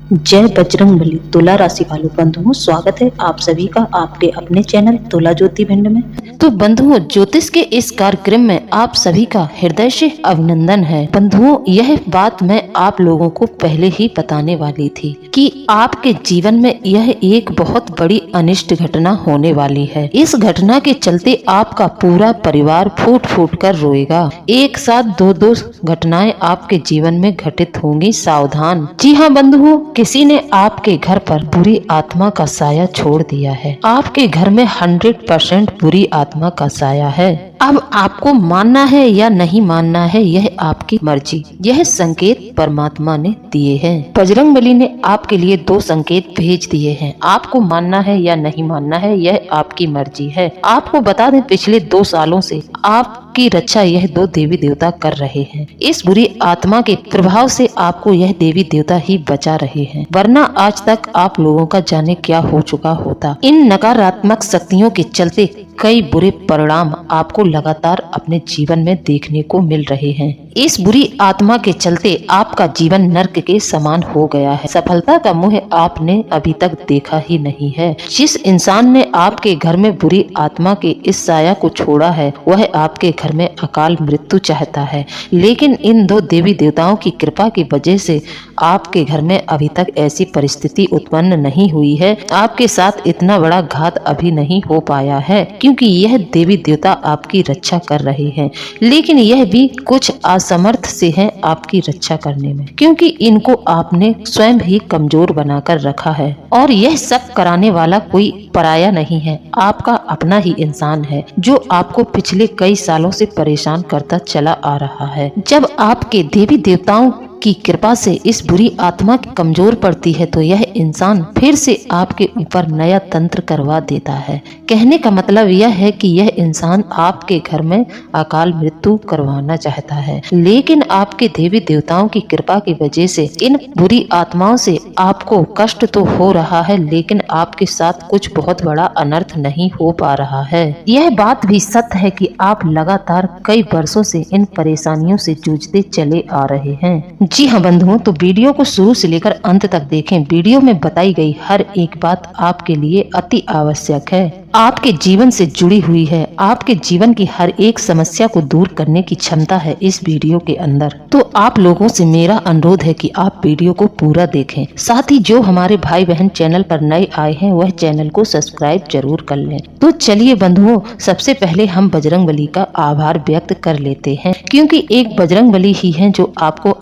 जय बजरंगबली। तुला राशि वालों बंधुओं, स्वागत है आप सभी का आपके अपने चैनल तुला ज्योति भिंड में। तो बंधुओं, ज्योतिष के इस कार्यक्रम में आप सभी का हृदय से अभिनंदन है। बंधुओं, यह बात मैं आप लोगों को पहले ही बताने वाली थी कि आपके जीवन में यह एक बहुत बड़ी अनिष्ट घटना होने वाली है। इस घटना के चलते आपका पूरा परिवार फूट फूट कर रोएगा। एक साथ दो घटनाएं आपके जीवन में घटित होंगी, सावधान। जी हाँ बंधुओं, किसी ने आपके घर पर बुरी आत्मा का साया छोड़ दिया है। आपके घर में 100% बुरी आत्मा का साया है। अब आपको मानना है या नहीं मानना है, यह आपकी मर्जी। यह संकेत परमात्मा ने दिए हैं। बजरंगबली ने आपके लिए 2 संकेत भेज दिए हैं। आपको मानना है या नहीं मानना है, यह आपकी मर्जी है। आपको बता दें, पिछले 2 सालों से आपकी रक्षा यह 2 देवी देवता कर रहे हैं। इस बुरी आत्मा के प्रभाव से आपको यह देवी देवता ही बचा रहे हैं, वरना आज तक आप लोगों का जाने क्या हो चुका होता। इन नकारात्मक शक्तियों के चलते कई बुरे परिणाम आपको लगातार अपने जीवन में देखने को मिल रहे हैं। इस बुरी आत्मा के चलते आपका जीवन नर्क के समान हो गया है। सफलता का मुंह आपने अभी तक देखा ही नहीं है। जिस इंसान ने आपके घर में बुरी आत्मा के इस साया को छोड़ा है, वह आपके घर में अकाल मृत्यु चाहता है। लेकिन इन 2 देवी देवताओं की कृपा की वजह से आपके घर में अभी तक ऐसी परिस्थिति उत्पन्न नहीं हुई है। आपके साथ इतना बड़ा घात अभी नहीं हो पाया है, क्योंकि यह देवी देवता आपकी रक्षा कर रहे हैं। लेकिन यह भी कुछ असमर्थ से हैं आपकी रक्षा करने में, क्योंकि इनको आपने स्वयं ही कमजोर बनाकर रखा है। और यह सब कराने वाला कोई पराया नहीं है, आपका अपना ही इंसान है, जो आपको पिछले कई सालों से परेशान करता चला आ रहा है। जब आपके देवी देवताओं की कृपा से इस बुरी आत्मा कमजोर पड़ती है, तो यह इंसान फिर से आपके ऊपर नया तंत्र करवा देता है। कहने का मतलब यह है कि यह इंसान आपके घर में अकाल मृत्यु करवाना चाहता है। लेकिन आपके देवी देवताओं की कृपा की वजह से इन बुरी आत्माओं से आपको कष्ट तो हो रहा है, लेकिन आपके साथ कुछ बहुत बड़ा अनर्थ नहीं हो पा रहा है। यह बात भी सत्य है कि आप लगातार कई वर्षों से इन परेशानियों से जूझते चले आ रहे हैं। जी हाँ बंधुओं, तो वीडियो को शुरू से लेकर अंत तक देखें। वीडियो में बताई गई हर एक बात आपके लिए अति आवश्यक है, आपके जीवन से जुड़ी हुई है। आपके जीवन की हर एक समस्या को दूर करने की क्षमता है इस वीडियो के अंदर। तो आप लोगों से मेरा अनुरोध है कि आप वीडियो को पूरा देखें। साथ ही जो हमारे भाई बहन चैनल पर नए आए हैं, वह चैनल को सब्सक्राइब जरूर कर लें। तो चलिए बंधुओं, सबसे पहले हम बजरंगबली का आभार व्यक्त कर लेते हैं, क्योंकि एक बजरंगबली ही है जो आपको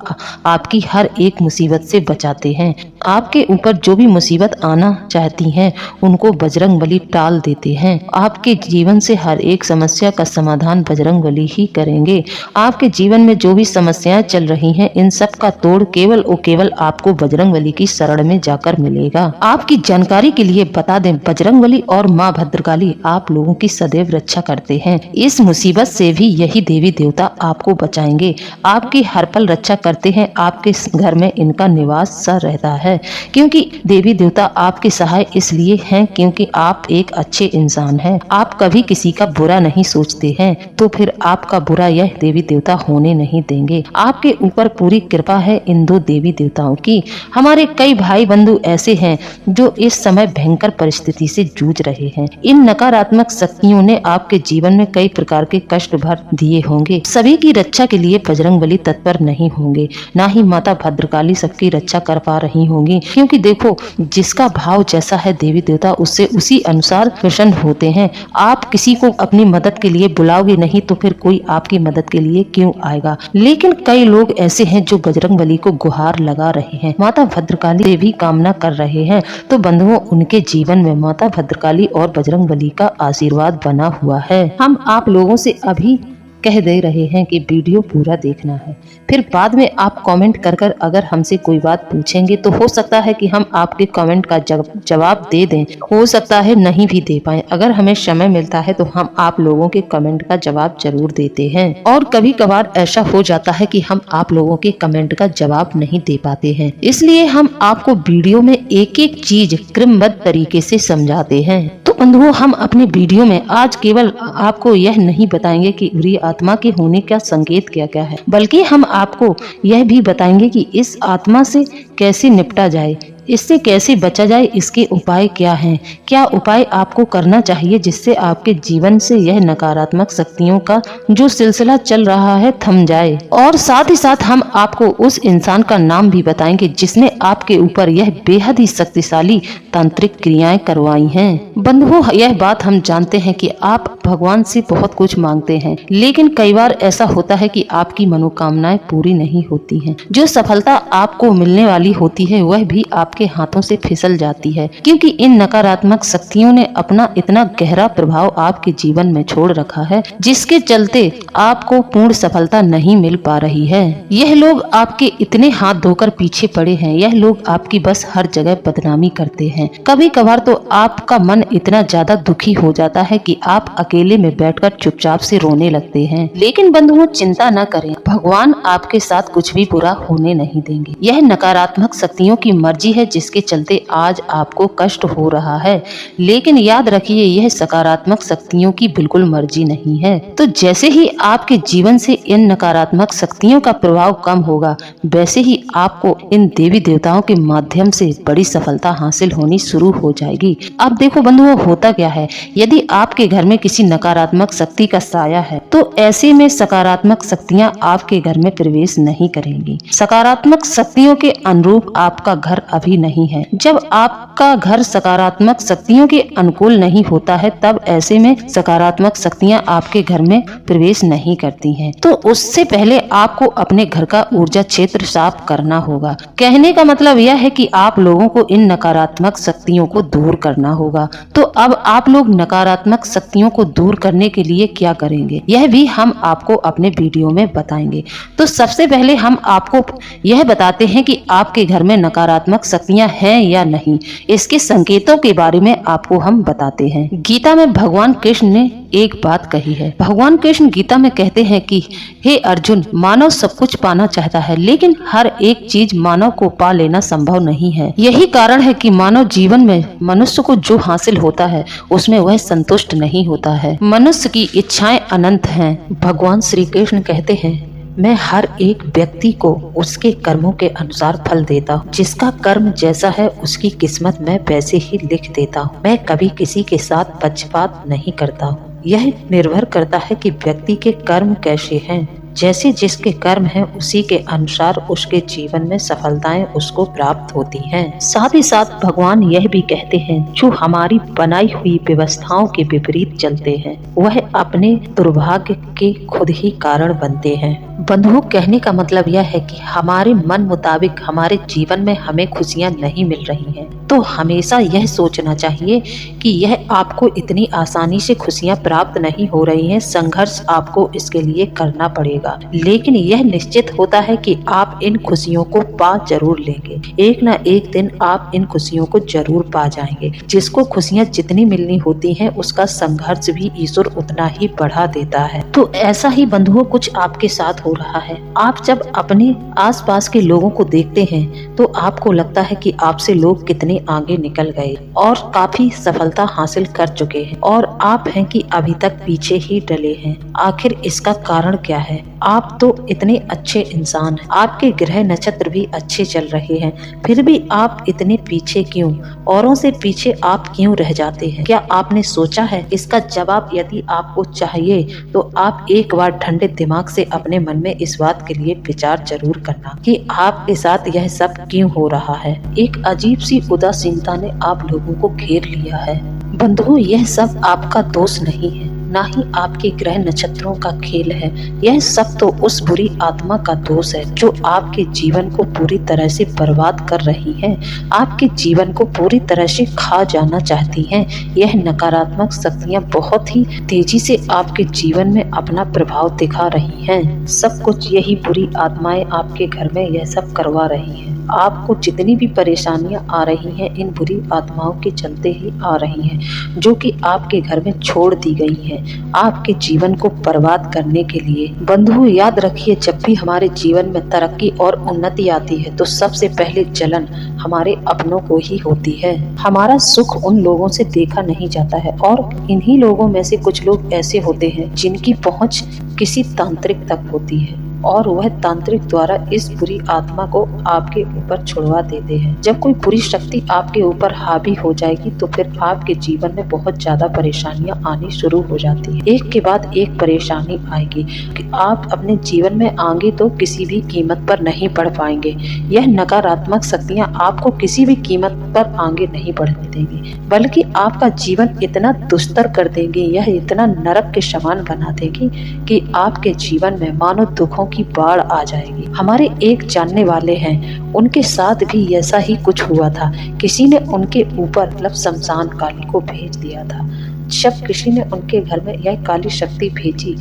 आपकी हर एक मुसीबत से बचाते हैं। आपके ऊपर जो भी मुसीबत आना चाहती हैं, उनको बजरंगबली टाल देते हैं। आपके जीवन से हर एक समस्या का समाधान बजरंगबली ही करेंगे। आपके जीवन में जो भी समस्याएं चल रही हैं, इन सब का तोड़ केवल और केवल आपको बजरंगबली की शरण में जाकर मिलेगा। आपकी जानकारी के लिए बता दें, बजरंगबली और माँ भद्रकाली आप लोगों की सदैव रक्षा करते हैं। इस मुसीबत से भी यही देवी देवता आपको बचाएंगे, आपकी हर पल रक्षा करते हैं। आपके घर में इनका निवास सा रहता है, क्योंकि देवी देवता आपके सहाय इसलिए हैं क्योंकि आप एक अच्छे इंसान हैं। आप कभी किसी का बुरा नहीं सोचते हैं, तो फिर आपका बुरा यह देवी देवता होने नहीं देंगे। आपके ऊपर पूरी कृपा है इन 2 देवी देवताओं की। हमारे कई भाई बंधु ऐसे हैं जो इस समय भयंकर परिस्थिति से जूझ रहे हैं। इन नकारात्मक शक्तियों ने आपके जीवन में कई प्रकार के कष्ट भर दिए होंगे। सभी की रक्षा के लिए बजरंगबली तत्पर नहीं होंगे, ना ही माता भद्रकाली सबकी रक्षा कर पा रही होंगी, क्योंकि देखो, जिसका भाव जैसा है देवी देवता उससे उसी अनुसार प्रसन्न होते हैं। आप किसी को अपनी मदद के लिए बुलाओगे नहीं, तो फिर कोई आपकी मदद के लिए क्यों आएगा। लेकिन कई लोग ऐसे हैं जो बजरंगबली को गुहार लगा रहे हैं, माता भद्रकाली से भी कामना कर रहे हैं। तो बंधुओं, उनके जीवन में माता भद्रकाली और बजरंगबली का आशीर्वाद बना हुआ है। हम आप लोगों से अभी कह दे रहे हैं कि वीडियो पूरा देखना है। फिर बाद में आप कमेंट कर अगर हमसे कोई बात पूछेंगे, तो हो सकता है कि हम आपके कमेंट का जवाब दे दें, हो सकता है नहीं भी दे पाए। अगर हमें समय मिलता है तो हम आप लोगों के कमेंट का जवाब जरूर देते हैं। और कभी कभार ऐसा हो जाता है कि हम आप लोगों के कमेंट का जवाब नहीं दे पाते हैं, इसलिए हम आपको वीडियो में एक एक चीज क्रमबद्ध तरीके से समझाते हैं। तो बंधुओं, हम अपने वीडियो में आज केवल आपको यह नहीं बताएंगे कि बुरी आत्मा के होने का संकेत क्या क्या है, बल्कि हम आपको यह भी बताएंगे कि इस आत्मा से कैसे निपटा जाए, इससे कैसे बचा जाए, इसके उपाय क्या हैं? क्या उपाय आपको करना चाहिए जिससे आपके जीवन से यह नकारात्मक शक्तियों का जो सिलसिला चल रहा है थम जाए? और साथ ही साथ हम आपको उस इंसान का नाम भी बताएंगे जिसने आपके ऊपर यह बेहद ही शक्तिशाली तांत्रिक क्रियाएं करवाई हैं। बंधुओं, यह बात हम जानते हैं कि आप भगवान से बहुत कुछ मांगते हैं, लेकिन कई बार ऐसा होता है कि आपकी मनोकामनाएं पूरी नहीं होती हैं। जो सफलता आपको मिलने वाली होती है वह भी आपके हाथों से फिसल जाती है, क्योंकि इन नकारात्मक शक्तियों ने अपना इतना गहरा प्रभाव आपके जीवन में छोड़ रखा है, जिसके चलते आपको पूर्ण सफलता नहीं मिल पा रही है। यह लोग आपके इतने हाथ धोकर पीछे पड़े हैं, यह लोग आपकी बस हर जगह बदनामी करते हैं। कभी कभार तो आपका मन इतना ज्यादा दुखी हो जाता है कि आप अकेले में बैठकर चुपचाप से रोने लगते हैं। लेकिन बंधुओं, चिंता न करें, भगवान आपके साथ कुछ भी बुरा होने नहीं देंगे। यह नकारात्मक शक्तियों की मर्जी है जिसके चलते आज आपको कष्ट हो रहा है, लेकिन याद रखिए यह सकारात्मक शक्तियों की बिल्कुल मर्जी नहीं है। तो जैसे ही आपके जीवन से इन नकारात्मक शक्तियों का प्रभाव कम होगा, वैसे ही आपको इन देवी देवताओं के माध्यम से बड़ी सफलता हासिल होनी शुरू हो जाएगी। अब देखो बंधुओं, होता क्या है, यदि आपके घर में किसी नकारात्मक शक्ति का साया है तो ऐसे में सकारात्मक शक्तियां आपके घर में प्रवेश नहीं करेंगी। सकारात्मक शक्तियों के अनुरूप आपका घर अभी नहीं है। जब आपका घर सकारात्मक शक्तियों के अनुकूल नहीं होता है, तब ऐसे में सकारात्मक शक्तियां आपके घर में प्रवेश नहीं करती हैं। तो उससे पहले आपको अपने घर का ऊर्जा क्षेत्र साफ करना होगा। कहने का मतलब यह है कि आप लोगों को इन नकारात्मक शक्तियों को दूर करना होगा। तो अब आप लोग नकारात्मक शक्तियों को दूर करने के लिए क्या करेंगे, यह भी हम आपको अपने वीडियो में बताएंगे। तो सबसे पहले हम आपको यह बताते हैं कि आपके घर में नकारात्मक शक्तियां हैं या नहीं। इसके संकेतों के बारे में आपको हम बताते हैं। गीता में भगवान कृष्ण ने एक बात कही है। भगवान कृष्ण गीता में कहते हैं कि हे अर्जुन, मानव सब कुछ पाना चाहता है, लेकिन हर एक चीज मानव को पा लेना संभव नहीं है। यही कारण है कि मानव जीवन में मनुष्य को जो हासिल होता है उसमें वह संतुष्ट नहीं होता है। मनुष्य की इच्छाएं अनंत हैं। भगवान श्री कृष्ण कहते हैं, मैं हर एक व्यक्ति को उसके कर्मों के अनुसार फल देता हूँ। जिसका कर्म जैसा है उसकी किस्मत मैं वैसे ही लिख देता हूँ। मैं कभी किसी के साथ पक्षपात नहीं करता हूँ। यह निर्भर करता है कि व्यक्ति के कर्म कैसे हैं। जैसे जिसके कर्म हैं उसी के अनुसार उसके जीवन में सफलताएं उसको प्राप्त होती हैं। साथ ही साथ भगवान यह भी कहते हैं, जो हमारी बनाई हुई व्यवस्थाओं के विपरीत चलते हैं वह अपने दुर्भाग्य के खुद ही कारण बनते हैं। बंधुओं, कहने का मतलब यह है कि हमारे मन मुताबिक हमारे जीवन में हमें खुशियां नहीं मिल रही हैं, तो हमेशा यह सोचना चाहिए कि यह आपको इतनी आसानी से खुशियां प्राप्त नहीं हो रही हैं। संघर्ष आपको इसके लिए करना पड़ेगा, लेकिन यह निश्चित होता है कि आप इन खुशियों को पा जरूर लेंगे। एक न एक दिन आप इन खुशियों को जरूर पा जाएंगे। जिसको खुशियां जितनी मिलनी होती हैं उसका संघर्ष भी ईश्वर उतना ही बढ़ा देता है। तो ऐसा ही बंधुओं कुछ आपके साथ हो रहा है। आप जब अपने आसपास के लोगों को देखते हैं तो आपको लगता है कि आपसे लोग कितने आगे निकल गए और काफी सफलता हासिल कर चुके हैं, और आप हैं कि अभी तक पीछे ही डले हैं। आखिर इसका कारण क्या है? आप तो इतने अच्छे इंसान हैं, आपके ग्रह नक्षत्र भी अच्छे चल रहे हैं, फिर भी आप इतने पीछे क्यों? औरों से पीछे आप क्यों रह जाते हैं? क्या आपने सोचा है? इसका जवाब यदि आपको चाहिए तो आप एक बार ठंडे दिमाग से अपने मन में इस बात के लिए विचार जरूर करना कि आपके साथ यह सब क्यों हो रहा है। एक अजीब सी उदासीनता ने आप लोगों को घेर लिया है। बंधुओं, यह सब आपका दोष नहीं है, ना ही आपके ग्रह नक्षत्रों का खेल है। यह सब तो उस बुरी आत्मा का दोष है जो आपके जीवन को पूरी तरह से बर्बाद कर रही है, आपके जीवन को पूरी तरह से खा जाना चाहती हैं। यह नकारात्मक शक्तियां बहुत ही तेजी से आपके जीवन में अपना प्रभाव दिखा रही हैं। सब कुछ यही बुरी आत्माएं आपके घर में यह सब करवा रही हैं। आपको जितनी भी परेशानियां आ रही हैं इन बुरी आत्माओं के चलते ही आ रही हैं, जो कि आपके घर में छोड़ दी गई हैं आपके जीवन को बर्बाद करने के लिए। बंधुओं, याद रखिए, जब भी हमारे जीवन में तरक्की और उन्नति आती है तो सबसे पहले जलन हमारे अपनों को ही होती है। हमारा सुख उन लोगों से देखा नहीं जाता है, और इन्हीं लोगों में से कुछ लोग ऐसे होते हैं जिनकी पहुंच किसी तांत्रिक तक होती है, और वह तांत्रिक द्वारा इस बुरी आत्मा को आपके ऊपर छुड़वा देते हैं। जब कोई बुरी शक्ति आपके ऊपर हावी हो जाएगी तो फिर आपके जीवन में बहुत ज्यादा परेशानियां आनी शुरू हो जाती है। एक के बाद एक परेशानी आएगी कि आप अपने जीवन में आगे तो किसी भी कीमत पर नहीं बढ़ पाएंगे। यह नकारात्मक शक्तियां आपको किसी भी कीमत पर आगे नहीं बढ़ने देंगी, बल्कि आपका जीवन इतना दुस्तर कर देंगे, यह इतना नरक के समान बना देगी कि आपके जीवन में मानो दुखों की बाढ़ आ जाएगी। हमारे एक जानने वाले हैं, उनके साथ भी ऐसा ही कुछ हुआ था। किसी ने उनके ऊपर मतलब शमशान काली को भेज दिया था। जब किसी ने उनके घर में यह काली शक्ति भेजी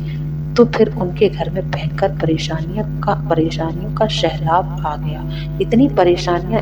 तो फिर उनके घर में भयंकर परेशानियों का सैलाब आ गया। इतनी परेशानियां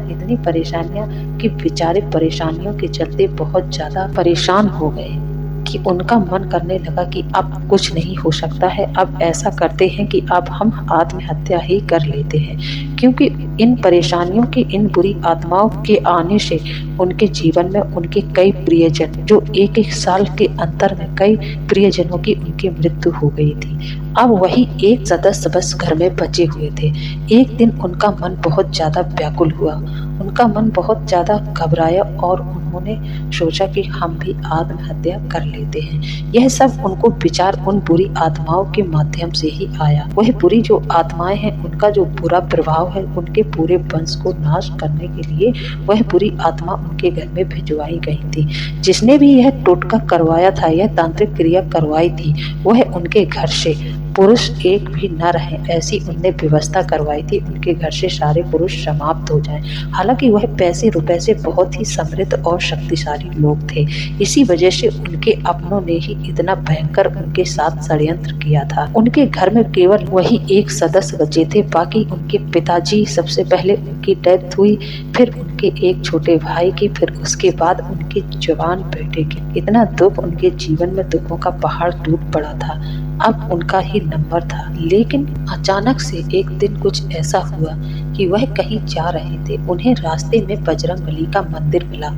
कि बेचारे परेशानियों के चलते बहुत ज्यादा परेशान हो गए कि उनका मन करने लगा कि अब कुछ नहीं हो सकता है। अब ऐसा करते हैं कि अब हम आत्महत्या ही कर लेते हैं, क्योंकि इन परेशानियों की, इन बुरी आत्माओं के आने से उनके जीवन में उनके कई प्रियजन, जो एक एक साल के अंतर में कई प्रियजनों की उनकी मृत्यु हो गई थी। अब वही एक सदस्य बस घर में बचे हुए थे। एक दिन उनका मन बहुत ज्यादा व्याकुल हुआ, उनका मन बहुत ज्यादा घबराया और उन्होंने सोचा कि हम भी आत्महत्या कर लेते हैं। यह सब उनको विचार उन बुरी आत्माओं के माध्यम से ही आया। वह बुरी जो आत्माएं हैं, उनका जो बुरा प्रभाव है, उनके पूरे वंश को नाश करने के लिए वह बुरी आत्मा उनके घर में भिजवाई गई थी। जिसने भी यह टोटका करवाया था, यह तांत्रिक क्रिया करवाई थी, वह उनके घर से पुरुष एक भी न रहे, ऐसी उनने व्यवस्था करवाई थी। उनके घर से सारे पुरुष समाप्त हो जाएं। हालांकि वह पैसे रुपए से बहुत ही समृद्ध और शक्तिशाली लोग थे। इसी वजह से उनके अपनों ने ही इतना भयंकर उनके साथ षड्यंत्र किया था। उनके घर में केवल वही एक सदस्य बचे थे। बाकी उनके पिताजी, सबसे पहले उनकी डेथ हुई, फिर उनके एक छोटे भाई की, फिर उसके बाद उनके जवान बेटे की। इतना दुख उनके जीवन में, दुखों का पहाड़ टूट पड़ा था। अब उनका ही नंबर था। लेकिन अचानक से एक दिन कुछ ऐसा हुआ कि वह कहीं जा रहे थे, उन्हें रास्ते में बजरंगबली का मंदिर मिला।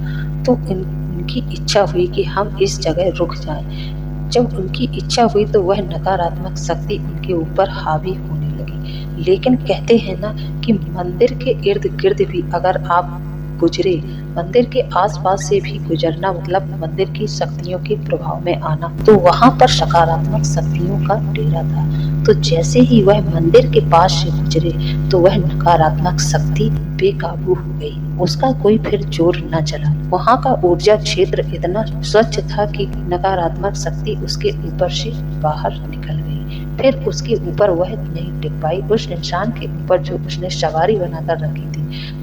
तो उनकी इच्छा हुई कि हम इस जगह रुक जाएं। जब उनकी इच्छा हुई तो वह नकारात्मक शक्ति उनके ऊपर हावी होने लगी। लेकिन कहते हैं ना कि मंदिर के इर्द गिर्द भी अगर आप गुजरे, मंदिर के आसपास से भी गुजरना मतलब मंदिर की शक्तियों के प्रभाव में आना, तो वहां पर सकारात्मक शक्तियों का डेरा था। तो जैसे ही वह मंदिर के पास से गुजरे तो वह नकारात्मक शक्ति बेकाबू हो गई। उसका कोई फिर जोर न चला। वहां का ऊर्जा क्षेत्र इतना स्वच्छ था कि नकारात्मक शक्ति उसके ऊपर से बाहर निकल गई। फिर उसके ऊपर वह नहीं टिक पाई। उस इंसान के ऊपर जो उसने सवारी बनाकर रखी थी,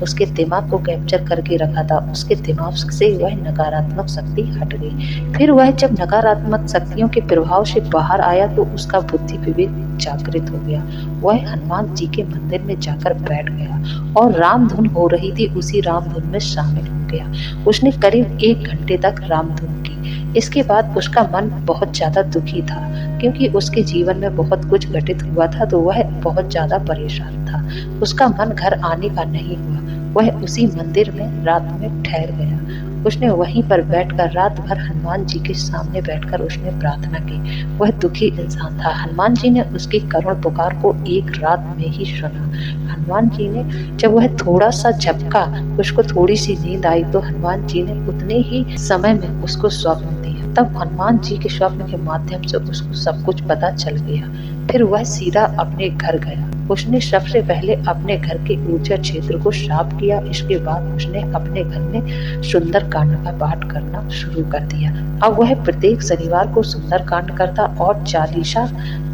उसके दिमाग को कैप्चर करके रखा था, उसके दिमाग से वह नकारात्मक शक्ति हट गई। फिर वह जब नकारात्मक शक्तियों के प्रभाव से बाहर आया तो उसका बुद्धि विवेक जागृत हो गया। वह हनुमान जी के मंदिर में जाकर बैठ गया और राम धुन हो रही थी, उसी राम धुन में शामिल हो गया। उसने करीब 1 घंटे तक राम धुन की। इसके बाद उसका मन बहुत ज्यादा दुखी था, क्योंकि उसके जीवन में बहुत कुछ घटित हुआ था, तो वह बहुत ज्यादा परेशान था। उसका मन घर आने का नहीं हुआ। वह उसी मंदिर में रात में ठहर गया। उसने वहीं पर बैठकर रात भर हनुमान जी के सामने बैठकर उसने प्रार्थना की। वह दुखी इंसान था। हनुमान जी ने उसकी करुण पुकार को एक रात में ही सुना। हनुमान जी ने जब वह थोड़ा सा झपका, उसको थोड़ी सी नींद आई, तो हनुमान जी ने उतने ही समय में उसको स्वप्न दिया। तब हनुमान जी के स्वप्न के माध्यम से उसको सब कुछ पता चल गया। फिर वह सीधा अपने घर गया। उसने सबसे पहले अपने घर के ऊर्जा क्षेत्र को साफ किया। इसके बाद उसने अपने घर में सुंदरकांड का पाठ करना शुरू कर दिया। अब वह प्रत्येक शनिवार को सुंदरकांड करता और चालीसा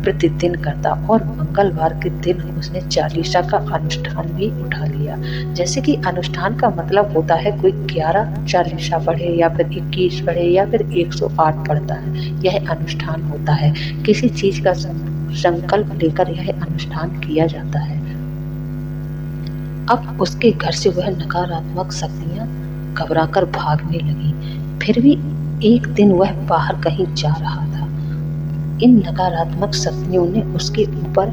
प्रतिदिन करता, और मंगलवार के दिन उसने चालीसा का अनुष्ठान भी उठा लिया। जैसे कि अनुष्ठान का मतलब होता है कोई 11 चालीसा पढ़े या फिर 21 पढ़े या फिर 108 पढ़ता है, यह अनुष्ठान होता है। किसी चीज का संकल्प लेकर यह अनुष्ठान किया जाता है। अब उसके घर से वह नकारात्मक शक्तियां घबराकर भागने लगी। फिर भी एक दिन वह बाहर कहीं जा रहा था। इन नकारात्मक शक्तियों ने उसके ऊपर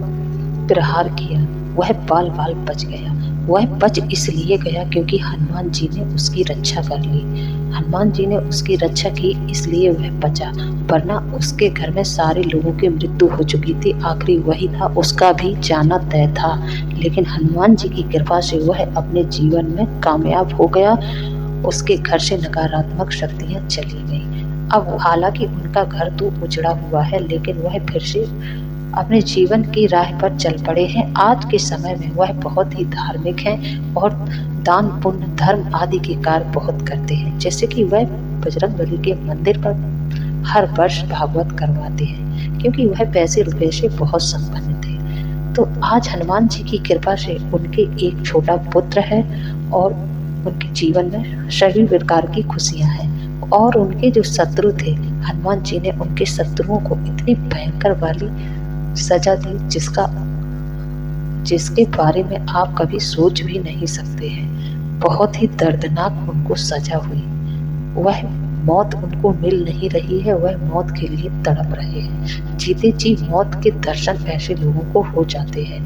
प्रहार किया। वह बाल बाल बच गया। वह बच इसलिए गया क्योंकि हनुमान जी ने उसकी रक्षा कर ली। हनुमान जी ने उसकी रक्षा की इसलिए वह बचा, वरना उसके घर में सारे लोगों की मृत्यु हो चुकी थी। आखिरी वही था, उसका भी जाना तय था। लेकिन हनुमान जी की कृपा से वह अपने जीवन में कामयाब हो गया। उसके घर से नकारात्मक शक्तियां चली गई। अब हालांकि उनका घर तो उजड़ा हुआ है, लेकिन वह फिर से अपने जीवन की राह पर चल पड़े हैं। आज के समय में वह बहुत ही धार्मिक हैं और दान पुण्य धर्म आदि के कार्य बहुत करते हैं। जैसे कि वह बजरंगबली के मंदिर पर हर वर्ष भागवत करवाते हैं, क्योंकि वह पैसे रुपए से बहुत संपन्न थे। तो आज हनुमान जी की कृपा से उनके एक छोटा पुत्र है और उनके जीवन में सभी प्रकार की खुशियां हैं। और उनके जो शत्रु थे, हनुमान जी ने उनके शत्रुओं को इतनी भयंकर वाली सजा दी जिसके बारे में आप कभी सोच भी नहीं सकते हैं। बहुत ही दर्दनाक उनको सजा हुई। वह मौत उनको मिल नहीं रही है, वह मौत के लिए तड़प रहे हैं। जीते जी मौत के दर्शन ऐसे लोगों को हो जाते हैं।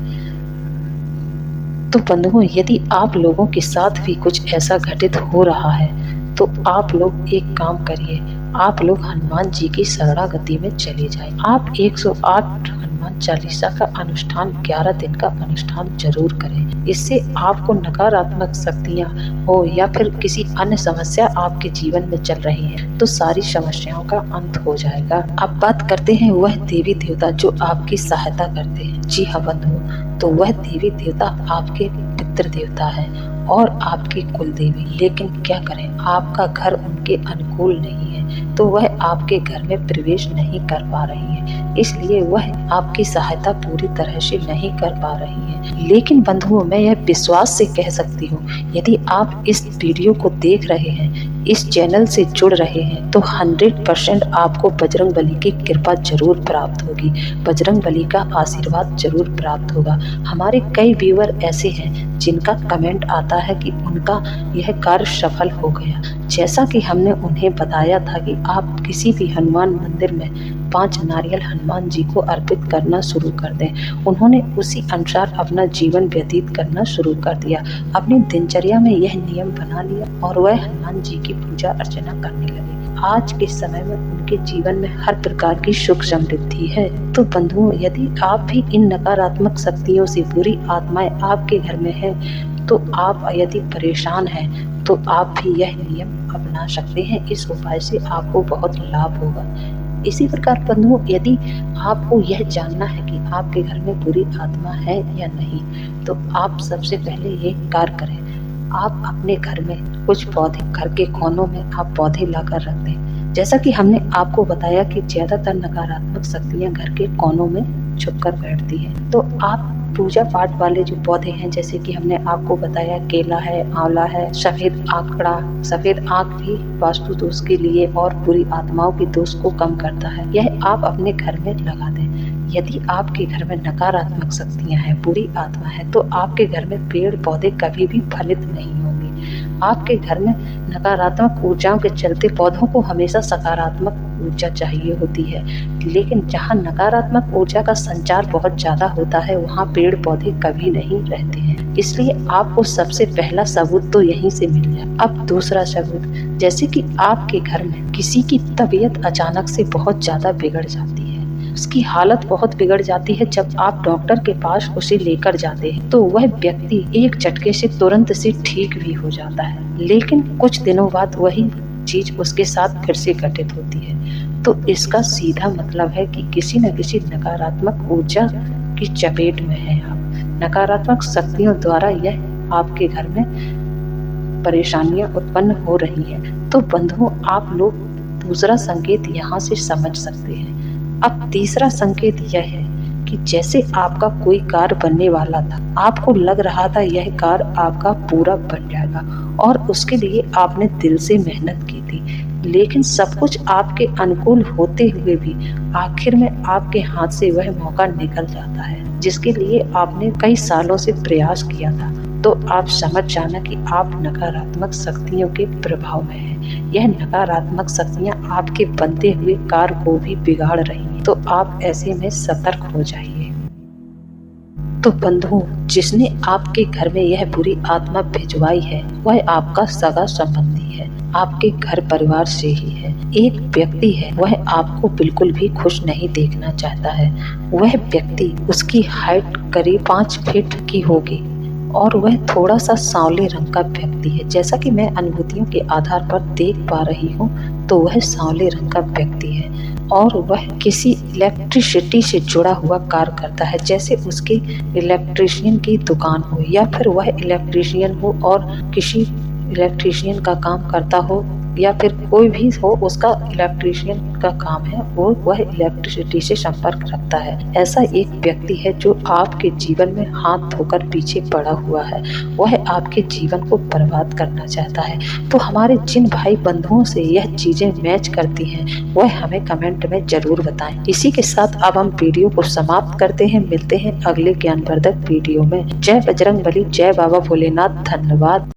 तो बंधुओं, यदि आप लोगों के साथ भी कुछ ऐसा घटित हो रहा है तो आप लोग एक काम करिए, आप लोग हनुमान जी की शरणागति में चले जाएं। आप 108 हनुमान चालीसा का अनुष्ठान 11 दिन का अनुष्ठान जरूर करें। इससे आपको नकारात्मक शक्तियां हो या फिर किसी अन्य समस्या आपके जीवन में चल रही है तो सारी समस्याओं का अंत हो जाएगा। अब बात करते हैं वह देवी देवता जो आपकी सहायता करते हैं। जी हाँ बंधुओं, तो वह देवी देवता आपके पितृ देवता है और आपकी कुल देवी। लेकिन क्या करें, आपका घर उनके अनुकूल नहीं है, तो वह आपके घर में प्रवेश नहीं कर पा रही है। इसलिए वह आपकी सहायता पूरी तरह से नहीं कर पा रही है। लेकिन बंधुओं, मैं यह विश्वास से कह सकती हूँ, यदि आप इस वीडियो को देख रहे हैं, इस चैनल से जुड़ रहे हैं, तो 100% आपको बजरंगबली की कृपा जरूर प्राप्त होगी। बजरंगबली का आशीर्वाद जरूर प्राप्त होगा। हमारे कई व्यूअर ऐसे हैं जिनका कमेंट आता है कि उनका यह कार्य सफल हो गया। जैसा कि हमने उन्हें बताया था कि आप किसी भी हनुमान मंदिर में 5 नारियल हनुमान जी को अर्पित करना शुरू कर दें। उन्होंने उसी अनुसार अपना जीवन व्यतीत करना शुरू कर दिया। अपनी दिनचर्या में यह नियम बना लिया और वह हनुमान जी की पूजा अर्चना करने लगे। आज के समय में उनके जीवन में हर प्रकार की सुख समृद्धि है। तो बंधुओं, यदि आप भी इन नकारात्मक शक्तियों से, बुरी आत्माएं आपके घर में है, तो आप यदि परेशान हैं तो आप भी यह नियम अपना सकते हैं। इस उपाय से आपको बहुत लाभ होगा। इसी प्रकार बंधुओं, यदि आपको यह जानना है कि आपके घर में बुरी आत्मा है या नहीं, तो आप सबसे पहले ये कार्य करें। आप अपने घर में कुछ पौधे, घर के कोनों में आप पौधे लाकर रख दें। जैसा कि हमने आपको बताया कि ज्यादातर नकारात्मक शक्तियां घर के कोनों में छुपकर बैठती हैं। तो आप पूजा पाठ वाले जो पौधे हैं, जैसे कि हमने आपको बताया केला है, आंवला है, सफेद आंकड़ा, सफेद आंक भी वास्तु दोष के लिए और बुरी आत्माओं के दोष को कम करता है, यह आप अपने घर में लगा दें। यदि आपके घर में नकारात्मक शक्तियां हैं, बुरी आत्मा है, तो आपके घर में पेड़ पौधे कभी भी फलित नहीं होंगे। आपके घर में नकारात्मक ऊर्जाओं के चलते पौधों को हमेशा सकारात्मक ऊर्जा चाहिए होती है, लेकिन जहाँ नकारात्मक ऊर्जा का संचार बहुत ज्यादा होता है वहाँ पेड़ पौधे कभी नहीं रहते हैं। इसलिए आपको सबसे पहला सबूत तो यहीं से मिल गया। अब दूसरा सबूत, जैसे कि आपके घर में किसी की तबीयत अचानक से बहुत ज्यादा बिगड़ जाती है, उसकी हालत बहुत बिगड़ जाती है। जब आप डॉक्टर के पास उसे लेकर जाते हैं तो वह व्यक्ति एक झटके से तुरंत से ठीक भी हो जाता है, लेकिन कुछ दिनों बाद वही चीज उसके साथ फिर से घटित होती है। तो इसका सीधा मतलब है कि किसी न किसी नकारात्मक ऊर्जा की चपेट में है आप। नकारात्मक शक्तियों द्वारा यह आपके घर में परेशानियां उत्पन्न हो रही हैं। तो बंधुओं, आप लोग दूसरा संकेत यहाँ से समझ सकते हैं। अब तीसरा संकेत यह है कि जैसे आपका कोई कार्य बनने वाला था, आपको लग रहा था यह कार्य आपका पूरा बन जाएगा और उसके लिए आपने दिल से मेहनत की थी, लेकिन सब कुछ आपके अनुकूल होते हुए भी आखिर में आपके हाथ से वह मौका निकल जाता है जिसके लिए आपने कई सालों से प्रयास किया था। तो आप समझ जाना कि आप नकारात्मक शक्तियों के प्रभाव में हैं। यह नकारात्मक शक्तियां आपके बनते हुए कार्य को भी बिगाड़ रही हैं। तो आप ऐसे में सतर्क हो जाइए। तो बंधुओं, जिसने आपके घर में यह बुरी आत्मा भिजवाई है वह आपका सगा संबंधी है, आपके घर परिवार से ही है। एक व्यक्ति है, वह आपको बिल्कुल भी खुश नहीं देखना चाहता है। वह व्यक्ति, उसकी हाइट करीब 5 फीट की होगी और वह थोड़ा सा सांवले रंग का व्यक्ति है। जैसा कि मैं अनुभूतियों के आधार पर देख पा रही हूँ तो वह सांवले रंग का व्यक्ति है और वह किसी इलेक्ट्रिसिटी से जुड़ा हुआ कार्य करता है, जैसे उसकी इलेक्ट्रिशियन की दुकान हो या फिर वह इलेक्ट्रिशियन हो और किसी इलेक्ट्रिशियन का काम करता हो या फिर कोई भी हो, उसका इलेक्ट्रिशियन का काम है और वह इलेक्ट्रिसिटी से संपर्क रखता है। ऐसा एक व्यक्ति है जो आपके जीवन में हाथ धोकर पीछे पड़ा हुआ है। वह आपके जीवन को बर्बाद करना चाहता है। तो हमारे जिन भाई बंधुओं से यह चीजें मैच करती हैं वह हमें कमेंट में जरूर बताएं। इसी के साथ अब हम वीडियो को समाप्त करते हैं। मिलते हैं अगले ज्ञानवर्धक वीडियो में। जय बजरंगबली, जय बाबा भोलेनाथ। धन्यवाद।